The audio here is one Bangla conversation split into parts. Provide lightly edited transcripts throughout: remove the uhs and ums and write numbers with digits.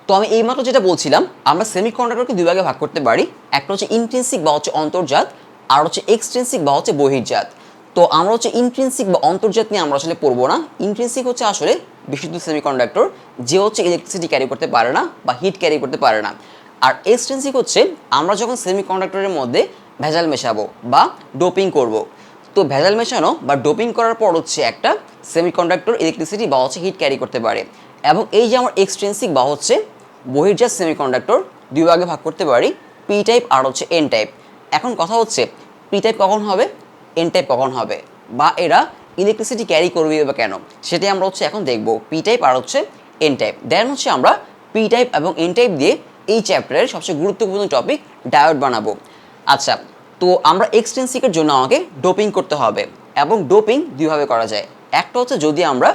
তো আমি এইমাত্র যেটা বলছিলাম, আমরা সেমিকন্ডাক্টরকে দুই ভাগে ভাগ করতে পারি। একটা হচ্ছে ইন্ট্রিনসিক বা হচ্ছে অন্তর্জাত, আর হচ্ছে এক্সট্রিনসিক বা হচ্ছে বহির্জাত। তো আমরা হচ্ছে ইন্ট্রিনসিক বা অন্তর্জাত নিয়ে আমরা আসলে পড়বো না। ইন্ট্রিনসিক হচ্ছে আসলে বিশুদ্ধ সেমিকন্ডাক্টর, যে হচ্ছে ইলেকট্রিসিটি ক্যারি করতে পারে না বা হিট ক্যারি করতে পারে না। আর এক্সট্রিনসিক হচ্ছে আমরা যখন সেমিকন্ডাক্টরের মধ্যে ভেজাল মেশাবো বা ডোপিং করব। তো ভেজাল মেশানো বা ডোপিং করার পর হচ্ছে একটা সেমিকন্ডাক্টর ইলেকট্রিসিটি বা হচ্ছে হিট ক্যারি করতে পারে। এবং এই যে আমার এক্সট্রিনসিক বা হচ্ছে বহির্জাত সেমিকন্ডাক্টর দুই ভাগে ভাগ করতে পারি, পি টাইপ আর হচ্ছে এন টাইপ। এখন কথা হচ্ছে পি টাইপ কখন হবে, এন টাইপ কখন হবে, বা এরা ইলেকট্রিসিটি ক্যারি করবে বা কেন, সেটাই আমরা হচ্ছে এখন দেখব। পি টাইপ আর হচ্ছে এন টাইপ। দেন হচ্ছে আমরা পি টাইপ এবং এন টাইপ দিয়ে এই চ্যাপ্টারের সবচেয়ে গুরুত্বপূর্ণ টপিক ডায়োড বানাবো। আচ্ছা, তো আমরা এক্সট্রিনসিকের জন্য আমাকে ডোপিং করতে হবে, এবং ডোপিং দুইভাবে করা যায়। একটা হচ্ছে যদি আমরা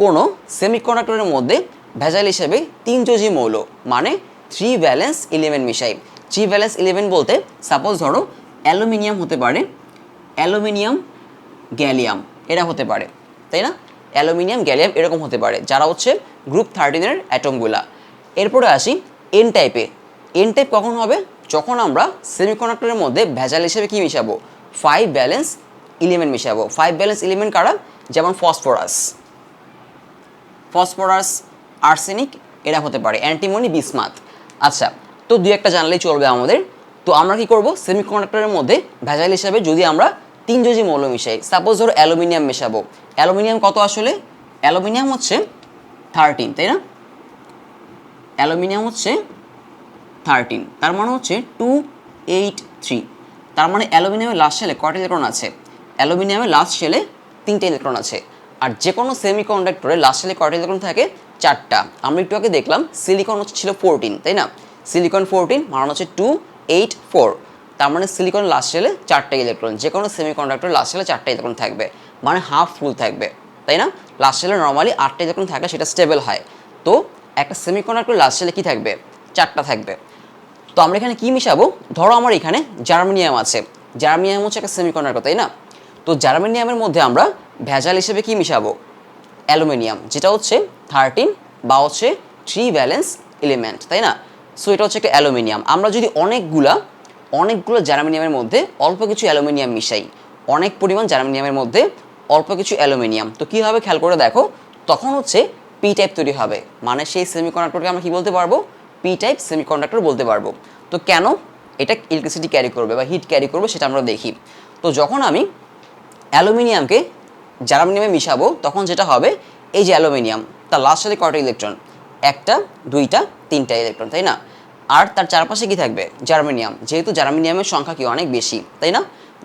কোনো সেমিকন্ডাক্টরের মধ্যে ভেজাল হিসেবে 3 যোজি মৌল মানে 3 ভ্যালেন্স এলিমেন্ট মিশাই। 3 ভ্যালেন্স এলিমেন্ট বলতে সাপোজ ধরো অ্যালুমিনিয়াম হতে পারে, অ্যালুমিনিয়াম গ্যালিয়াম এরা হতে পারে, তাই না? অ্যালুমিনিয়াম গ্যালিয়াম এরকম হতে পারে, যারা হচ্ছে গ্রুপ 13-এর অ্যাটমগুলা। এরপরে আসি এন টাইপে। এন টাইপ কখন হবে, যখন আমরা সেমিকন্ডাক্টরের মধ্যে ভেজাল হিসেবে কি মিশাবো, 5 ভ্যালেন্স এলিমেন্ট মিশাবো। 5 ভ্যালেন্স এলিমেন্ট কারা, যেমন ফসফরাস, আর্সেনিক এরা হতে পারে, অ্যান্টিমনি, বিসমাথ। আচ্ছা, তো দুই একটা জানলেই চলবে আমাদের। তো আমরা কি করব, সেমিকন্ডাক্টরের মধ্যে ভেজাল হিসেবে যদি আমরা 3 যোজি মৌল মিশাই, সাপোজ ধরো অ্যালুমিনিয়াম মেশাবো। অ্যালুমিনিয়াম কত আসলে, অ্যালুমিনিয়াম হচ্ছে 13, তাই না? অ্যালুমিনিয়াম হচ্ছে 13, তার মানে হচ্ছে 283। তার মানে অ্যালুমিনিয়ামের লাস্ট শেলে কয়টা ইলেকট্রন আছে, অ্যালুমিনিয়ামের লাস্ট শেলে 3টে ইলেকট্রন আছে। আর যে কোনো সেমিকন্ডাক্টরে লাস্ট শেলে কয়টা ইলেকট্রন থাকে, 4টা। আমরা একটু আগে দেখলাম সিলিকন হচ্ছে ছিল 14, তাই না? সিলিকন 14 মান হচ্ছে 284। তার মানে সিলিকন লাস্ট শেলে 4টা ইলেকট্রন, যে কোনো সেমিকন্ডাক্টর লাস্ট শেলে 4টা ইলেকট্রন থাকবে, মানে হাফ ফুল থাকবে, তাই না? লাস্ট শেলে নর্মালি 8টা ইলেকট্রন থাকলে সেটা স্টেবল হয়। তো একটা সেমিকন্ডাক্টর লাস্ট শেলে কী থাকবে, 4টা থাকবে। তো আমরা এখানে কি মিশাবো, ধরো আমার এখানে জার্মেনিয়াম আছে। জার্মেনিয়াম হচ্ছে একটা সেমিকন্ডাক্টর, তাই না? তো জার্মেনিয়ামের মধ্যে আমরা ভেজাল হিসেবে কি মিশাবো, অ্যালুমিনিয়াম, যেটা হচ্ছে 13 বা হচ্ছে 3 ভ্যালেন্স এলিমেন্ট, তাই না? সো এটা হচ্ছে একটা অ্যালুমিনিয়াম। আমরা যদি অনেকগুলো জার্মেনিয়ামের মধ্যে অল্প কিছু অ্যালুমিনিয়াম মিশাই, অনেক পরিমাণ জার্মেনিয়ামের মধ্যে অল্প কিছু অ্যালুমিনিয়াম, তো কী হবে খেয়াল করে দেখো, তখন হচ্ছে পি টাইপ তৈরি হবে। মানে সেই সেমিকন্ডাক্টরকে আমরা কী বলতে পারবো, পি টাইপ সেমিকন্ডাক্টর বলতে পারবো। তো কেন এটা ইলেকট্রিসিটি ক্যারি করবে বা হিট ক্যারি করবে সেটা আমরা দেখি। তো যখন আমি অ্যালুমিনিয়ামকে জার্মেনিয়ামে মিশাবো, তখন যেটা হবে, এই যে অ্যালুমিনিয়াম, তার লাস্ট সাথে কয়টা ইলেকট্রন, 1টা 2টা 3টা ইলেকট্রন, তাই না? আর তার চারপাশে কি থাকবে, জার্মেনিয়াম, যেহেতু জার্মেনিয়ামের সংখ্যা কি অনেক বেশি, তাই না?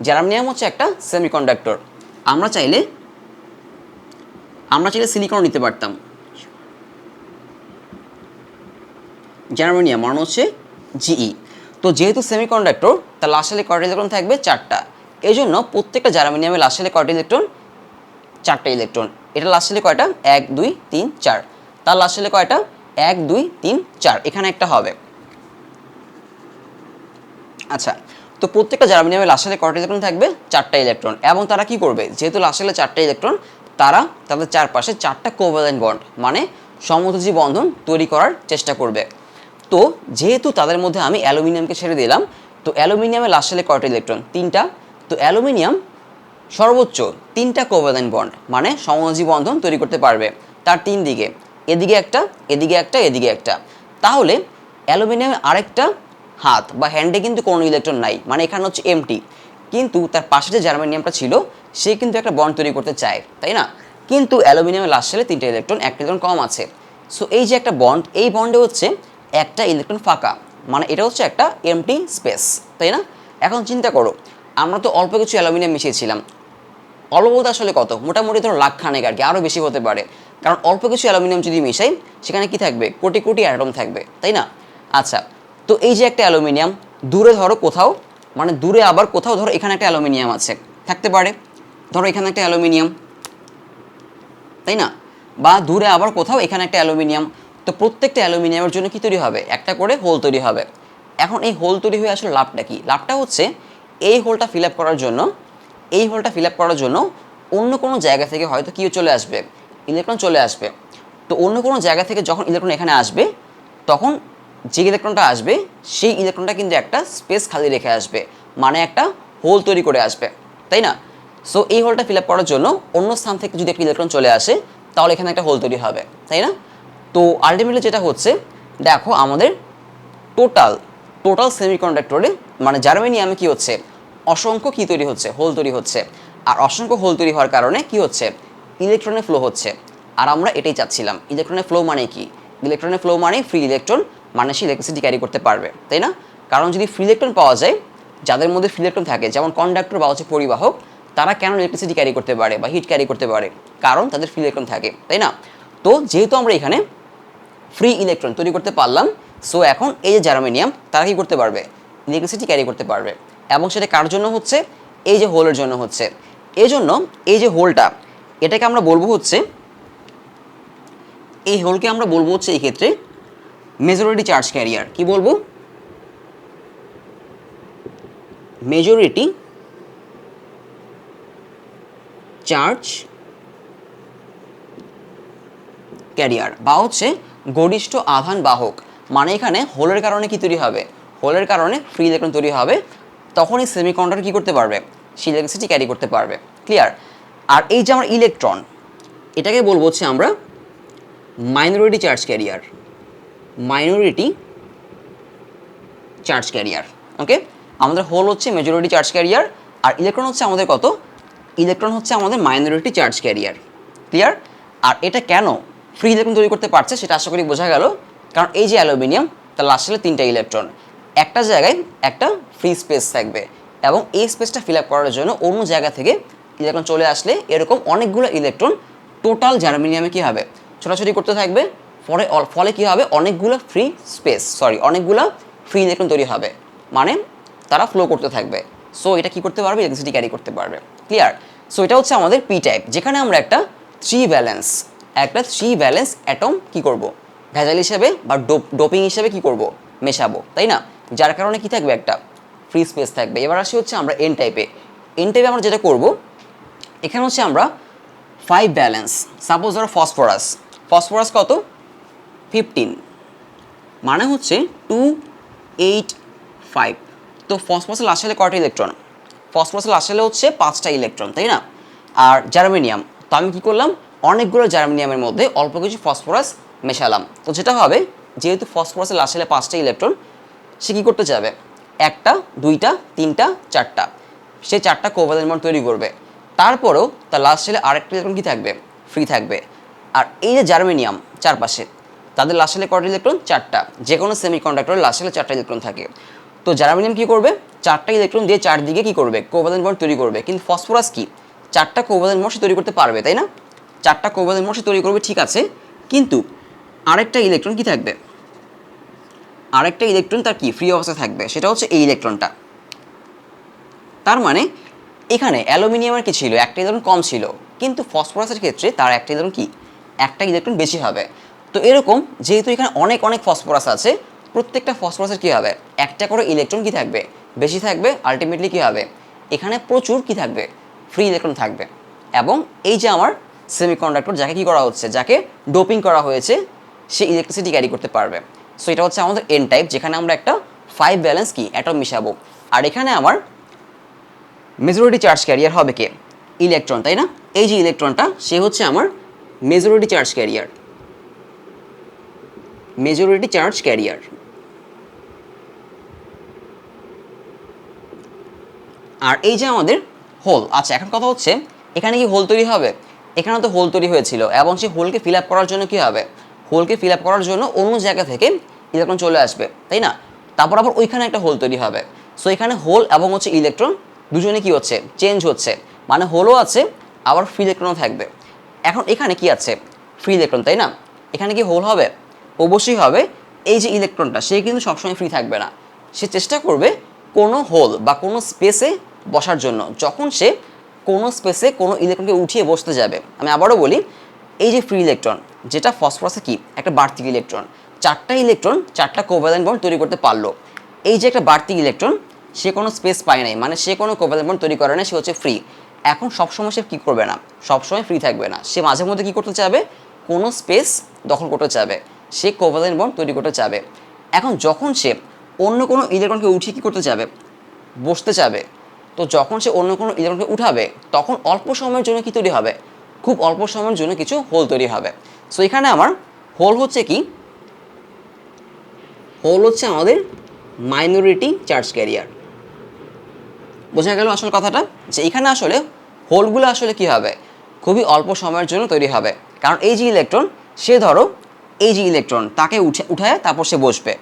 জার্মেনিয়াম হচ্ছে একটা সেমিকন্ডাক্টর। আমরা চাইলে সিলিকন নিতে পারতাম। জার্মেনিয়াম মানে হচ্ছে জিই। তো যেহেতু সেমিকন্ডাক্টর, তার লাস্ট সাথে কয়টা ইলেকট্রন থাকবে, 4টা। এই জন্য প্রত্যেকটা জার্মেনিয়ামের লাস্ট সাথে কয়টা ইলেকট্রন, 4টা ইলেকট্রন। এটা লাস্ট শেলে কয়টা, 1 2 3 4। তার লাস্ট শেলে কয়টা, 1 2 3 4, এখানে একটা হবে। আচ্ছা, তো প্রত্যেকটা জার্মেনিয়ামের লাস্ট শেলে কয়টা ইলেকট্রন থাকবে, 4টা ইলেকট্রন। এবং তারা কি করবে, যেহেতু লাস্ট শেলে 4টা ইলেকট্রন, তারা তাদের চারপাশে 4টা কোভ্যালেন্ট বন্ড মানে সমযোজী বন্ধন তৈরি করার চেষ্টা করবে। তো যেহেতু তাদের মধ্যে আমি অ্যালুমিনিয়ামকে ছেড়ে দিলাম, তো অ্যালুমিনিয়ামের লাস্ট শেলে কয়টা ইলেকট্রন, 3টা। তো অ্যালুমিনিয়াম সর্বোচ্চ 3টা কোভ্যালেন্ট বন্ড মানে সমযোজী বন্ধন তৈরি করতে পারবে তার 3 দিকে, এদিকে একটা, এদিকে একটা, এদিকে একটা। তাহলে অ্যালুমিনিয়ামের আরেকটা হাত বা হ্যান্ডে কিন্তু কোনো ইলেকট্রন নাই, মানে এখানে হচ্ছে এমটি। কিন্তু তার পাশে যে জার্মেনিয়ামটা ছিল, সে কিন্তু একটা বন্ড তৈরি করতে চায়, তাই না? কিন্তু অ্যালুমিনিয়ামের লাস্ট শেলে 3টা ইলেকট্রন, একটা ইলেকট্রন কম আছে। সো এই যে একটা বন্ড, এই বন্ডে হচ্ছে একটা ইলেকট্রন ফাঁকা, মানে এটা হচ্ছে একটা এমটি স্পেস, তাই না? এখন চিন্তা করো, আমরা তো অল্প কিছু অ্যালুমিনিয়াম মিশিয়েছিলাম। অল্প বলতে আসলে কত, মোটামুটি ধরো লাখ খানেক আর কি, আরও বেশি হতে পারে। কারণ অল্প কিছু অ্যালুমিনিয়াম যদি মিশাই, সেখানে কি থাকবে, কোটি কোটি অ্যাটম থাকবে, তাই না? আচ্ছা, তো এই যে একটা অ্যালুমিনিয়াম, দূরে ধরো কোথাও, মানে দূরে আবার কোথাও ধরো এখানে একটা অ্যালুমিনিয়াম আছে, থাকতে পারে। ধরো এখানে একটা অ্যালুমিনিয়াম, তাই না? বা দূরে আবার কোথাও এখানে একটা অ্যালুমিনিয়াম। তো প্রত্যেকটা অ্যালুমিনিয়ামের জন্য কি তৈরি হবে, একটা করে হোল তৈরি হবে। এখন এই হোল তৈরি হয়ে আসলে লাভটা কি, লাভটা হচ্ছে এই হোলটা ফিল আপ করার জন্য অন্য কোনো জায়গা থেকে হয়তো কি চলে আসবে, ইলেকট্রন চলে আসবে। তো অন্য কোনো জায়গা থেকে যখন ইলেকট্রন এখানে আসবে, তখন যে ইলেকট্রনটা আসবে সেই ইলেকট্রনটা কিন্তু একটা স্পেস খালি রেখে আসবে, মানে একটা হোল তৈরি করে আসবে, তাই না? সো এই হোলটা ফিল আপ করার জন্য অন্য স্থান থেকে যদি একটা ইলেকট্রন চলে আসে তাহলে এখানে একটা হোল তৈরি হবে, তাই না? তো আলটিমেটলি যেটা হচ্ছে, দেখো আমাদের টোটাল টোটাল সেমিকন্ডাক্টরে মানে জার্মেনিয়ামে কি হচ্ছে, অসংখ্য কি তৈরি হচ্ছে, হোল তৈরি হচ্ছে। আর অসংখ্য হোল তৈরি হওয়ার কারণে কি হচ্ছে, ইলেকট্রনের ফ্লো হচ্ছে। আর আমরা এটাই চাচ্ছিলাম। ইলেকট্রনের ফ্লো মানে কি? ইলেকট্রনের ফ্লো মানে ফ্রি ইলেকট্রন, মানে সে ইলেকট্রিসিটি ক্যারি করতে পারবে, তাই না? কারণ যদি ফ্রি ইলেকট্রন পাওয়া যায়, যাদের মধ্যে ফ্রি ইলেকট্রন থাকে, যেমন কন্ডাক্টর বা হচ্ছে পরিবাহক, তারা কেন ইলেকট্রিসিটি ক্যারি করতে পারে বা হিট ক্যারি করতে পারে? কারণ তাদের ফ্রি ইলেকট্রন থাকে, তাই না? তো যেহেতু আমরা এখানে ফ্রি ইলেকট্রন তৈরি করতে পারলাম, সো এখন এই যে জার্মেনিয়াম তারা কি করতে পারবে, ইলেকট্রিসিটি ক্যারি করতে পারবে। এবং সেটা কার জন্য হচ্ছে, এই যে হোলের জন্য হচ্ছে। এই জন্য এই যে হোলটা, এটাকে আমরা বলবো হচ্ছে, এই হোলকে আমরা বলবো হচ্ছে এই ক্ষেত্রে মেজরিটি চার্জ ক্যারিয়ার। কি বলবো? মেজরিটি চার্জ ক্যারিয়ার বা হচ্ছে গরিষ্ঠ আধান বাহক। মানে এখানে হোলের কারণে কি তৈরি হবে, হোলের কারণে ফ্রি ইলেকট্রন তৈরি হবে, তখনই সেমিকন্ডাক্টর কি করতে পারবে, সে ইলেকট্রিসিটি ক্যারি করতে পারবে। ক্লিয়ার? আর এই যে আমার ইলেকট্রন, এটাকে বলবো হচ্ছে আমরা minority charge carrier, minority charge carrier. Okay, আমাদের হোল হচ্ছে মেজরিটি চার্জ ক্যারিয়ার, আর ইলেকট্রন হচ্ছে আমাদের কত, ইলেকট্রন হচ্ছে আমাদের মাইনরিটি চার্জ ক্যারিয়ার। ক্লিয়ার? আর এটা কেন ফ্রি ইলেকট্রন তৈরি করতে পারছে সেটা আশা করি বোঝা গেল। কারণ এই যে অ্যালুমিনিয়াম, তার লাস্টে 3টা ইলেকট্রন, একটা জায়গায় একটা ফ্রি স্পেস থাকবে, এবং এই স্পেসটা ফিল আপ করার জন্য অন্য জায়গা থেকে ইলেকট্রন চলে আসলে এরকম অনেকগুলো ইলেকট্রন টোটাল জার্মেনিয়ামে কী হবে, ছোটাছুটি করতে থাকবে। ফলে কী হবে, অনেকগুলো ফ্রি স্পেস, অনেকগুলো ফ্রি ইলেকট্রন তৈরি হবে, মানে তারা ফ্লো করতে থাকবে। সো এটা কি করতে পারবে, ইলেকট্রিসিটি ক্যারি করতে পারবে। ক্লিয়ার? সো এটা হচ্ছে আমাদের পি টাইপ, যেখানে আমরা একটা থ্রি ব্যালেন্স অ্যাটম কি করব, ভেজাল হিসেবে বা ডোপিং হিসেবে কি করব, মেশাবো, তাই না? যার কারণে কি থাকবে, একটা ফ্রি স্পেস থাকবে। এবার আসি হচ্ছে আমরা এন টাইপে। এন টাইপে আমরা যেটা করব, এখানে হচ্ছে আমরা 5 ব্যালেন্স, সাপোজ ধরো ফসফরাস কত, 15, মানে হচ্ছে 2, 8, 5। তো ফসফরাসের আসলে কয়টা ইলেকট্রন, ফসফরাসের আসলে হচ্ছে 5টা ইলেকট্রন, তাই না? আর জার্মেনিয়াম, তো আমি কী করলাম, অনেকগুলো জার্মেনিয়ামের মধ্যে অল্প কিছু ফসফরাস মেশালাম। তো যেটা হবে, যেহেতু ফসফরাসের আসলে 5টা ইলেকট্রন, সে কী করতে যাবে, 1টা, 2টা, 3টা, 4টা, সে 4টা কোভ্যালেন্ট বন্ড তৈরি করবে। তারপরেও তার লাস্ট শেলে আরেকটা ইলেকট্রন কী থাকবে, ফ্রি থাকবে। আর এই যে জার্মেনিয়াম চারপাশে, তাদের লাস্ট শেলে কয়টা ইলেকট্রন, 4টা। যে কোনো সেমিকন্ডাক্টরের লাস্ট শেলে 4টা ইলেকট্রন থাকে। তো জার্মেনিয়াম কী করবে, 4টা ইলেকট্রন দিয়ে চারদিকে কী করবে, কোভ্যালেন্ট বন্ড তৈরি করবে। কিন্তু ফসফরাস কি 4টা কোভ্যালেন্ট বন্ড তৈরি করতে পারবে, তাই না? 4টা কোভ্যালেন্ট বন্ড তৈরি করবে, ঠিক আছে, কিন্তু আরেকটা ইলেকট্রন কি থাকবে, আরেকটা ইলেকট্রন তার কি ফ্রি অবস্থায় থাকবে, সেটা হচ্ছে এই ইলেকট্রনটা। তার মানে এখানে অ্যালুমিনিয়ামের কি ছিল, একটা ইলেকট্রন কম ছিল, কিন্তু ফসফরাসের ক্ষেত্রে তার একটা ইলেকট্রন কি, একটা ইলেকট্রন বেশি হবে। তো এরকম যেহেতু এখানে অনেক অনেক ফসফরাস আছে, প্রত্যেকটা ফসফরাসের কী হবে, একটা করে ইলেকট্রন কি থাকবে, বেশি থাকবে। আলটিমেটলি কী হবে, এখানে প্রচুর কি থাকবে, ফ্রি ইলেকট্রন থাকবে। এবং এই যে আমার সেমিকন্ডাক্টর, যাকে কী করা হচ্ছে, যাকে ডোপিং করা হয়েছে, সে ইলেকট্রিসিটি ক্যারি করতে পারবে। সো এটা হচ্ছে আমাদের এন টাইপ, যেখানে আমরা একটা 5 ব্যালেন্স কি অ্যাটম মিশাবো। আর এখানে আমার মেজরিটি চার্জ ক্যারিয়ার হবে কে, ইলেকট্রন, তাই না? এই যে ইলেকট্রনটা, সে হচ্ছে আমার majority charge carrier, majority charge carrier. আর এই যে আমাদের হোল, আচ্ছা এখন কথা হচ্ছে এখানে কি হোল তৈরি হবে, এখানে তো হোল তৈরি হয়েছিল, এবং সেই হোলকে ফিল আপ করার জন্য কি হবে, হোলকে ফিল আপ করার জন্য অন্য জায়গা থেকে ইলেকট্রন চলে আসবে, তাই না? তারপর আবার ওইখানে একটা হোল তৈরি হবে। সো এখানে হোল এবং হচ্ছে ইলেকট্রন দুজনে কি হচ্ছে, চেঞ্জ হচ্ছে, মানে হোলও আছে আবার ফ্রি ইলেকট্রনও থাকবে। এখন এখানে কি আছে, ফ্রি ইলেকট্রন, তাই না? এখানে কি হোল হবে, অবশ্যই হবে। এই যে ইলেকট্রনটা, সে কিন্তু সবসময় ফ্রি থাকবে না, সে চেষ্টা করবে কোনো হোল বা কোনো স্পেসে বসার জন্য। যখন সে কোনো স্পেসে কোনো ইলেকট্রনকে উঠিয়ে বসতে যাবে, আমি আবারও বলি, এই যে ফ্রি ইলেকট্রন, যেটা ফসফরাসে কি একটা বাড়তি ইলেকট্রন, 4টা ইলেকট্রন 4টা কোভ্যালেন্ট বন্ড তৈরি করতে পারলো। এই যে একটা বাড়তি ইলেকট্রন, সে কোনো স্পেস পায় নাই, মানে সে কোনো কোভ্যালেন্ট বন্ড তৈরি করে না, সে হচ্ছে ফ্রি। এখন সবসময় সে কী করবে না, সবসময় ফ্রি থাকবে না, সে মাঝে মধ্যে কী করতে চাবে, কোনো স্পেস দখল করতে চাবে। সে কোভ্যালেন্ট বন্ড তৈরি করতে চাবে। এখন যখন সে অন্য কোনো ইলেকট্রনকে উঠিয়ে কী করতে যাবে, বসতে চাবে, তো যখন সে অন্য কোনো ইলেকট্রনকে উঠাবে তখন অল্প সময়ের জন্য কি তৈরি হবে, খুব অল্প সময়ের জন্য কিছু হোল তৈরি হবে। সো এখানে আমার হোল হচ্ছে কি, হোল হচ্ছে আমাদের মাইনরিটি চার্জ ক্যারিয়ার। বোঝা গেল আসল কথাটা, যে এখানে আসলে হোলগুলো আসলে কি হবে, খুবই অল্প সময়ের জন্য তৈরি হবে। কারণ এই যে ইলেকট্রন, সে ধরো এই যে ইলেকট্রন তাকে উঠায় তারপর সে বসবে।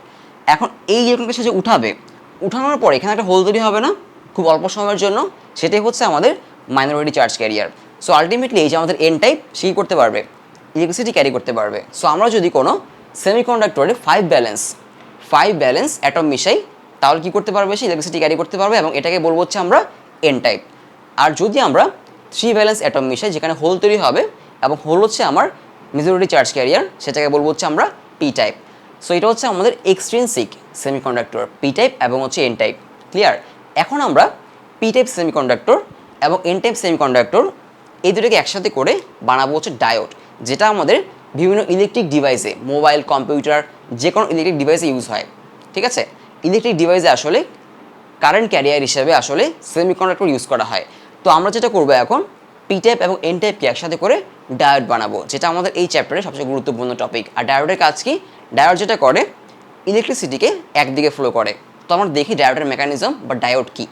এখন এই ইলেকট্রনকে সে যে উঠাবে, উঠানোর পরে এখানে একটা হোল তৈরি হবে না খুব অল্প সময়ের জন্য, সেটাই হচ্ছে আমাদের minority charge career. So ultimately এই যে আমাদের এন টাইপ, সে কী করতে পারবে, ইলেকট্রিসিটি ক্যারি করতে পারবে। সো আমরা যদি কোনো সেমিকন্ডাক্টরে 5 ব্যালেন্স অ্যাটম মিশাই, তাহলে কী করতে পারবে, সে ইলেকট্রিসিটি ক্যারি করতে পারবে, এবং এটাকে বলবো হচ্ছে আমরা এন টাইপ। আর যদি আমরা 3 ব্যালেন্স অ্যাটম মিশাই, যেখানে হোল তৈরি হবে এবং হোল হচ্ছে আমার মেজরিটি চার্জ ক্যারিয়ার, সেটাকে বলবো হচ্ছে আমরা পি টাইপ। সো এটা হচ্ছে আমাদের এক্সট্রিনসিক সেমিকন্ডাক্টর, পি টাইপ এবং হচ্ছে এন টাইপ। ক্লিয়ার? এখন আমরা পি টাইপ সেমিকন্ডাক্টর এবং এন টাইপ সেমিকন্ডাক্টর এই দুটোকে একসাথে করে বানাবো হচ্ছে ডায়োড, যেটা আমাদের বিভিন্ন ইলেকট্রিক ডিভাইসে, মোবাইল, কম্পিউটার, যে কোনো ইলেকট্রিক ডিভাইসে ইউজ হয়। ঠিক আছে? ইলেকট্রিক ডিভাইসে আসলে কারেন্ট ক্যারিয়ার হিসেবে আসলে সেমিকন্ডাক্টর ইউজ করা হয়। তো আমরা যেটা করবো এখন, পি টাইপ এবং এন টাইপকে একসাথে করে ডায়োড বানাবো, যেটা আমাদের এই চ্যাপ্টারের সবচেয়ে গুরুত্বপূর্ণ টপিক। আর ডায়োডের কাজ কি, ডায়োড যেটা করে ইলেকট্রিসিটিকে একদিকে ফ্লো করে। তো আমরা দেখি ডায়োডের মেকানিজম বা ডায়োড কী।